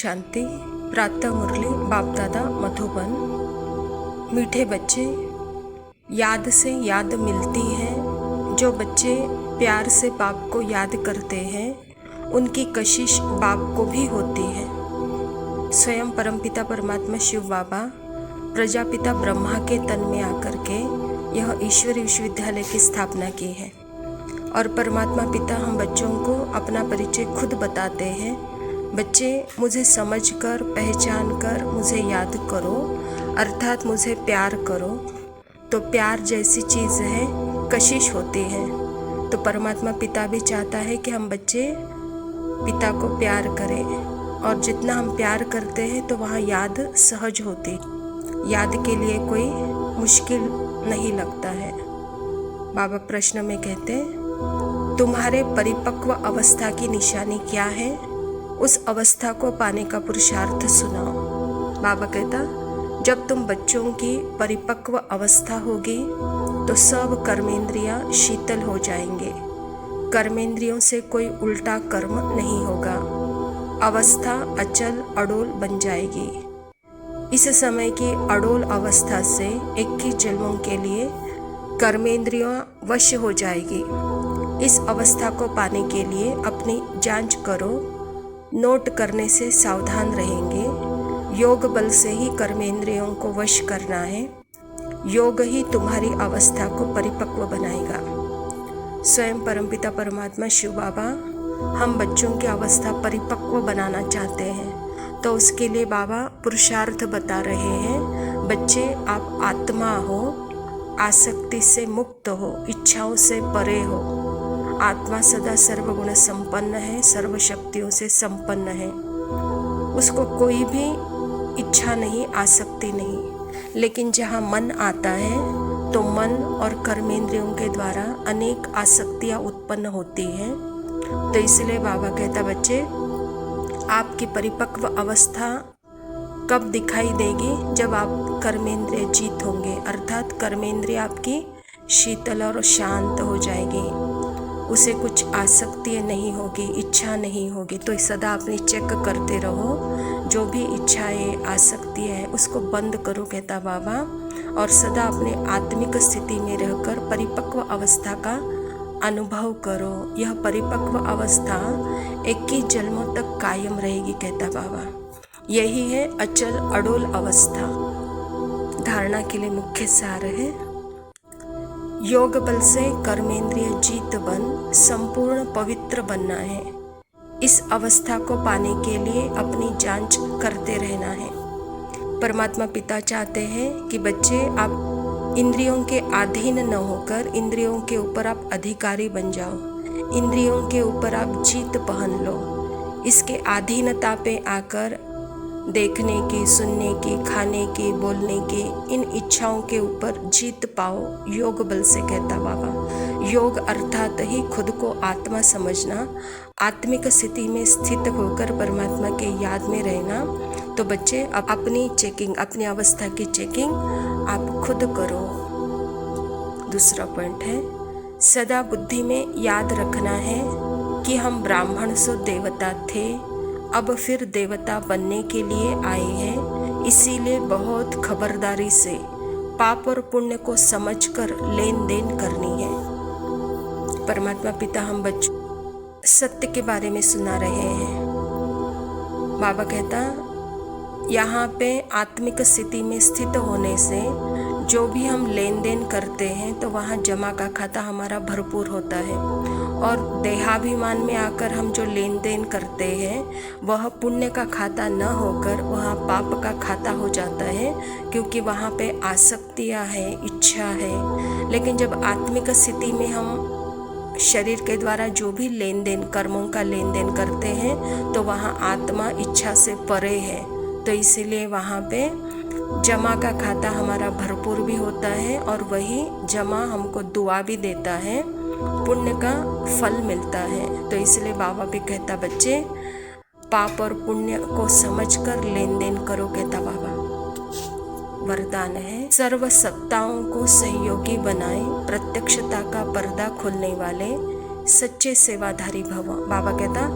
शांति। प्रातः मुरली बाप दादा मधुबन। मीठे बच्चे, याद से याद मिलती है। जो बच्चे प्यार से बाप को याद करते हैं उनकी कशिश बाप को भी होती है। स्वयं परमपिता परमात्मा शिव बाबा प्रजापिता ब्रह्मा के तन में आकर के यह ईश्वरीय विश्वविद्यालय की स्थापना की है। और परमात्मा पिता हम बच्चों को अपना परिचय खुद बताते हैं। बच्चे, मुझे समझकर पहचान कर मुझे याद करो, अर्थात मुझे प्यार करो। तो प्यार जैसी चीज़ है, कशिश होती है। तो परमात्मा पिता भी चाहता है कि हम बच्चे पिता को प्यार करें, और जितना हम प्यार करते हैं तो वहाँ याद सहज होती। याद के लिए कोई मुश्किल नहीं लगता है। बाबा प्रश्न में कहते हैं, तुम्हारे परिपक्व अवस्था की निशानी क्या है? उस अवस्था को पाने का पुरुषार्थ सुनाओ। बाबा कहता, जब तुम बच्चों की परिपक्व अवस्था होगी तो सब कर्मेंद्रियां शीतल हो जाएंगे। कर्मेंद्रियों से कोई उल्टा कर्म नहीं होगा। अवस्था अचल अडोल बन जाएगी। इस समय की अडोल अवस्था से 21 जन्मों के लिए कर्मेंद्रियां वश हो जाएगी। इस अवस्था को पाने के लिए अपनी जांच करो। नोट करने से सावधान रहेंगे। योग बल से ही कर्मेंद्रियों को वश करना है। योग ही तुम्हारी अवस्था को परिपक्व बनाएगा। स्वयं परमपिता परमात्मा शिव बाबा हम बच्चों की अवस्था परिपक्व बनाना चाहते हैं। तो उसके लिए बाबा पुरुषार्थ बता रहे हैं। बच्चे, आप आत्मा हो, आसक्ति से मुक्त हो, इच्छाओं से परे हो। आत्मा सदा सर्वगुण संपन्न है, सर्व शक्तियों से संपन्न है। उसको कोई भी इच्छा नहीं, आसक्ति नहीं। लेकिन जहाँ मन आता है तो मन और कर्मेंद्रियों के द्वारा अनेक आसक्तियाँ उत्पन्न होती हैं। तो इसलिए बाबा कहता, बच्चे आपकी परिपक्व अवस्था कब दिखाई देगी? जब आप कर्मेंद्रिय जीत होंगे, अर्थात कर्मेंद्रिय आपकी शीतल और शांत हो जाएगी। उसे कुछ आसक्ति नहीं होगी, इच्छा नहीं होगी। तो सदा अपनी चेक करते रहो। जो भी इच्छाएं, आसक्ति है उसको बंद करो, कहता बाबा। और सदा अपने आत्मिक स्थिति में रहकर परिपक्व अवस्था का अनुभव करो। यह परिपक्व अवस्था 21 जन्मों तक कायम रहेगी, कहता बाबा। यही है अचल अडोल अवस्था। धारणा के लिए मुख्य सार है, योग बल से कर्मेंद्रिय जीत बन संपूर्ण पवित्र बनना है। इस अवस्था को पाने के लिए अपनी जांच करते रहना है। परमात्मा पिता चाहते हैं कि बच्चे आप इंद्रियों के अधीन न होकर इंद्रियों के ऊपर आप अधिकारी बन जाओ। इंद्रियों के ऊपर आप जीत पहन लो। इसके अधीनता पे आकर देखने की, सुनने की, खाने की, बोलने की, इन इच्छाओं के ऊपर जीत पाओ योग बल से, कहता बाबा। योग अर्थात ही खुद को आत्मा समझना, आत्मिक स्थिति में स्थित होकर परमात्मा के याद में रहना। तो बच्चे अब अपनी चेकिंग, अपनी अवस्था की चेकिंग आप खुद करो। दूसरा पॉइंट है, सदा बुद्धि में याद रखना है कि हम ब्राह्मण सो देवता थे, अब फिर देवता बनने के लिए आए हैं। इसीलिए बहुत खबरदारी से पाप और पुण्य को समझकर लेन देन करनी है। परमात्मा पिता हम बच्चों सत्य के बारे में सुना रहे हैं। बाबा कहता, यहाँ पे आत्मिक स्थिति में स्थित होने से जो भी हम लेन देन करते हैं तो वहाँ जमा का खाता हमारा भरपूर होता है। और देहाभिमान में आकर हम जो लेन देन करते हैं वह पुण्य का खाता न होकर वह पाप का खाता हो जाता है, क्योंकि वहाँ पे आसक्तियाँ है, इच्छा है। लेकिन जब आत्मिक स्थिति में हम शरीर के द्वारा जो भी लेन देन, कर्मों का लेन देन करते हैं तो वहाँ आत्मा इच्छा से परे है। तो इसीलिए वहाँ पे जमा का खाता हमारा भरपूर भी होता है, और वही जमा हमको दुआ भी देता है, पुण्य का फल मिलता है। तो इसलिए बाबा भी कहता, बच्चे पाप और पुण्य को समझकर लेन देन करो, कहता बाबा। वरदान है, सर्व सत्ताओं को सहयोगी बनाए, प्रत्यक्षता का पर्दा खोलने वाले सच्चे सेवाधारी भव। बाबा कहता,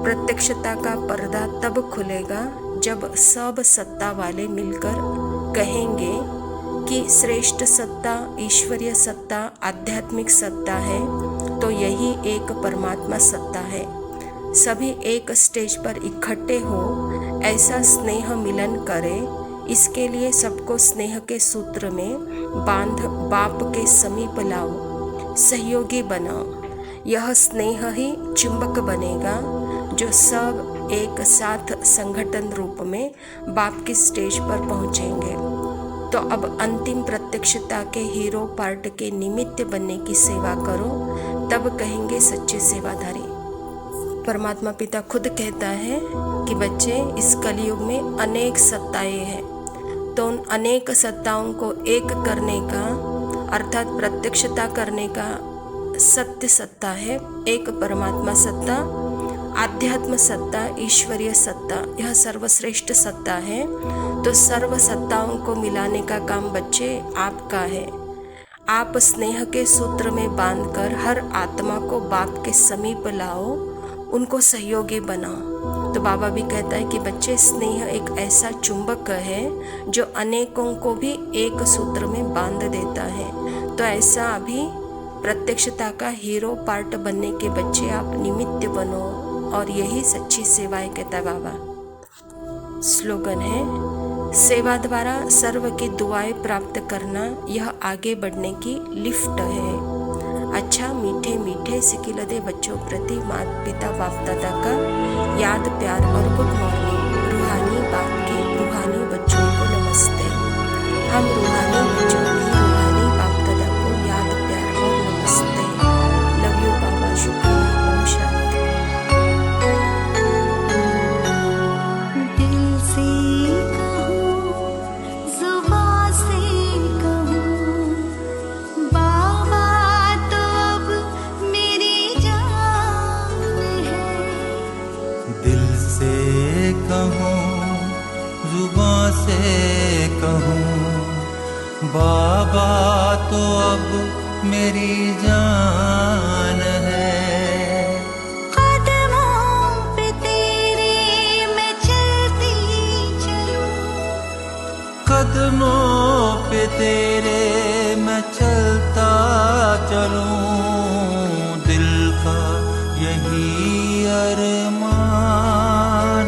प्रत्यक्षता का पर्दा तब खुलेगा जब सब सत्ता वाले मिलकर कहेंगे कि श्रेष्ठ सत्ता ईश्वरीय सत्ता आध्यात्मिक सत्ता है, तो यही एक परमात्मा सत्ता है। सभी एक स्टेज पर इकट्ठे हो ऐसा स्नेह मिलन करें। इसके लिए सबको स्नेह के सूत्र में बांध बाप के समीप लाओ, सहयोगी बनाओ। यह स्नेह ही चुंबक बनेगा जो सब एक साथ संगठन रूप में बाप की स्टेज पर पहुंचेंगे। तो अब अंतिम प्रत्यक्षता के हीरो पार्ट के निमित्त बनने की सेवा करो, तब कहेंगे सच्चे सेवाधारी। परमात्मा पिता खुद कहता है कि बच्चे, इस कलयुग में अनेक सत्ताएं हैं, तो उन अनेक सत्ताओं को एक करने का अर्थात प्रत्यक्षता करने का सत्य सत्ता है। एक परमात्मा सत्ता, आध्यात्म सत्ता, ईश्वरीय सत्ता, यह सर्वश्रेष्ठ सत्ता है। तो सर्व सत्ताओं को मिलाने का काम बच्चे आपका है। आप स्नेह के सूत्र में बांधकर हर आत्मा को बाप के समीप लाओ, उनको सहयोगी बनाओ। तो बाबा भी कहता है कि बच्चे, स्नेह एक ऐसा चुंबक है जो अनेकों को भी एक सूत्र में बांध देता है। तो ऐसा अभी प्रत्यक्षता का हीरो पार्ट बनने के बच्चे आप निमित्त बनो, और यही सच्ची सेवा है, कहता बाबा। स्लोगन है, सेवा द्वारा सर्व की दुआएं प्राप्त करना, यह आगे बढ़ने की लिफ्ट है। अच्छा मीठे मीठे सिकिलदे बच्चों प्रति माता पिता बाप दादा का याद प्यार और गुड मॉर्निंग। रूहानी बाप के रूहानी बच्चों को नमस्ते। हम रूहानी बच्चों की रूहानी बाप दादा को याद प्यार और नमस्ते। लव यू बाबा, शुक्रिया, ओम शांति। जुबां से कहूँ, बाबा तो अब मेरी जान है। कदमों पे तेरे मैं चलती चलूं, कदमों पे तेरे मैं चलता चलूं, दिल का यही अरमान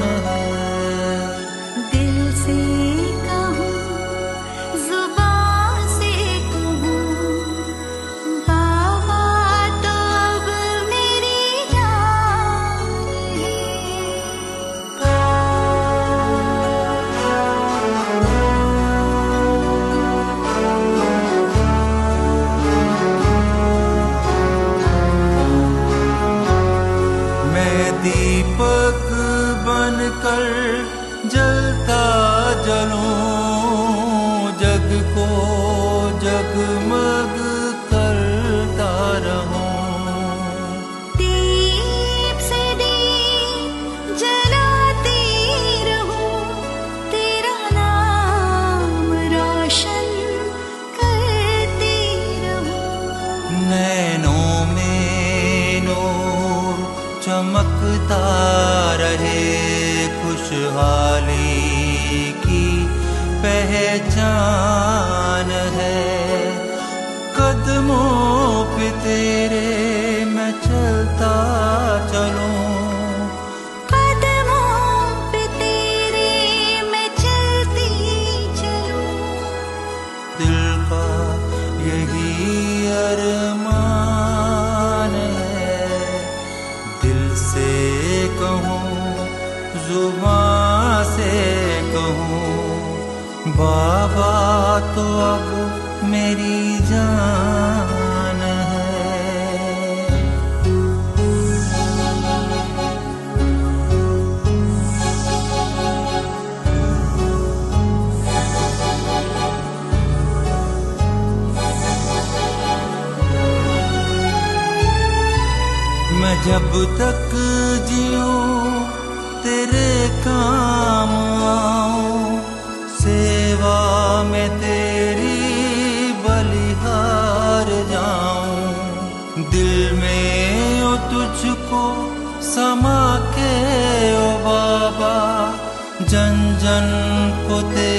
है। दीपक बनकर जलता जलूं, जग को जगमग करता रहूं। दीप से दीप जलाती रहूं, तेरा नाम रोशन करती रहूं। नैनों में नूर चमकता रहे, खुशहाली की पहचान है। कदमों पे तेरे मैं चलता चलूं, कदमों पे तेरे मैं चलती चलूं, दिल का यही अरमान है। दिल से कहूँ, जुबां से कहूँ, बाबा तो अब मेरी जान है। मैं जब तक जीऊँ तेरे काम आऊं, सेवा में तेरी बलिहार जाऊं। दिल में ओ तुझको समा के भजन को तेरे